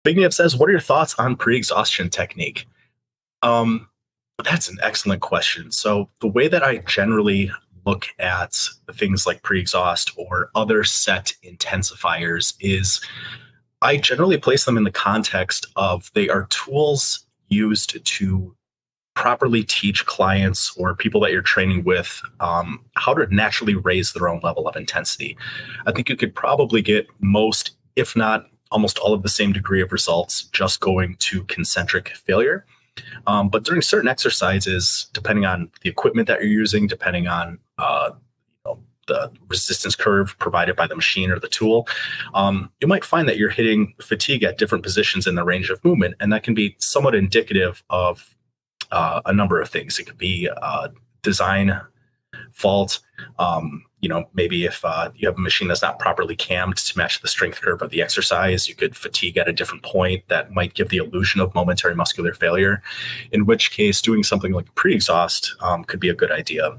Bigniev says, what are your thoughts on pre-exhaustion technique? Um, that's an excellent question. So the way that I generally look at things like pre-exhaust or other set intensifiers is I generally place them in the context of they are tools used to properly teach clients or people that you're training with how to naturally raise their own level of intensity. I think you could probably get most, if not almost all of the same degree of results just going to concentric failure. But during certain exercises, depending on the equipment that you're using, depending on the resistance curve provided by the machine or the tool, you might find that you're hitting fatigue at different positions in the range of movement, and that can be somewhat indicative of a number of things. It could be design fault. Maybe if you have a machine that's not properly cammed to match the strength curve of the exercise, you could fatigue at a different point that might give the illusion of momentary muscular failure, in which case doing something like pre-exhaust could be a good idea.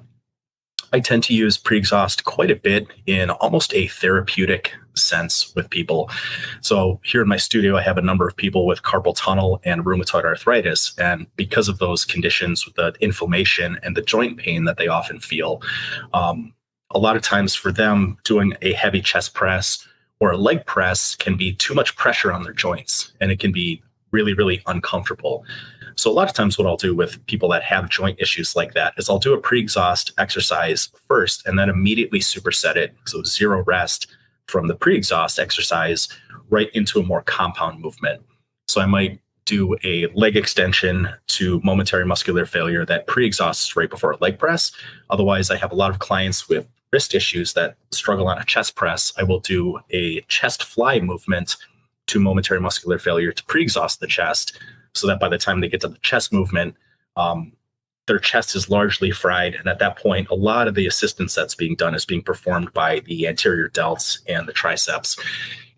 I tend to use pre-exhaust quite a bit in almost a therapeutic sense with people. So here in my studio, I have a number of people with carpal tunnel and rheumatoid arthritis. And because of those conditions, with the inflammation and the joint pain that they often feel, a lot of times for them, doing a heavy chest press or a leg press can be too much pressure on their joints, and it can be really, really uncomfortable. So a lot of times what I'll do with people that have joint issues like that is I'll do a pre-exhaust exercise first and then immediately superset it. So zero rest from the pre-exhaust exercise right into a more compound movement. So I might do a leg extension to momentary muscular failure that pre-exhausts right before a leg press. Otherwise, I have a lot of clients with wrist issues that struggle on a chest press. I will do a chest fly movement to momentary muscular failure to pre-exhaust the chest, so that by the time they get to the chest movement, their chest is largely fried. And at that point, a lot of the assistance that's being done is being performed by the anterior delts and the triceps.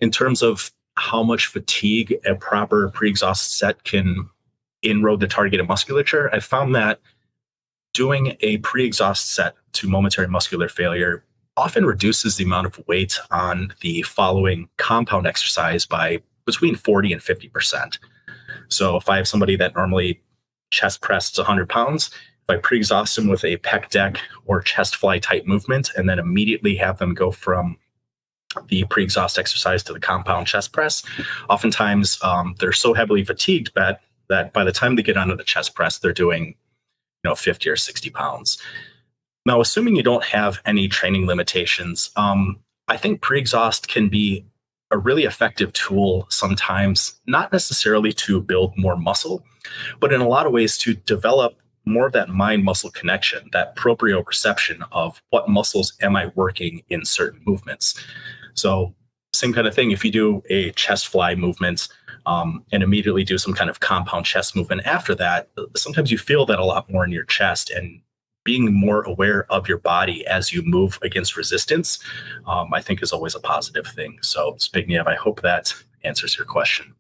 In terms of how much fatigue a proper pre-exhaust set can inroad the targeted musculature, I found that doing a pre-exhaust set to momentary muscular failure often reduces the amount of weight on the following compound exercise by between 40 and 50%. So if I have somebody that normally chest presses 100 pounds, if I pre-exhaust them with a pec deck or chest fly type movement, and then immediately have them go from the pre-exhaust exercise to the compound chest press, oftentimes they're so heavily fatigued that by the time they get onto the chest press, they're doing 50 or 60 pounds. Now, assuming you don't have any training limitations, I think pre-exhaust can be a really effective tool sometimes, not necessarily to build more muscle, but in a lot of ways to develop more of that mind-muscle connection, that proprioception of what muscles am I working in certain movements. So same kind of thing, if you do a chest fly movement and immediately do some kind of compound chest movement after that, sometimes you feel that a lot more in your chest, and being more aware of your body as you move against resistance, I think is always a positive thing. So speaking of, I hope that answers your question.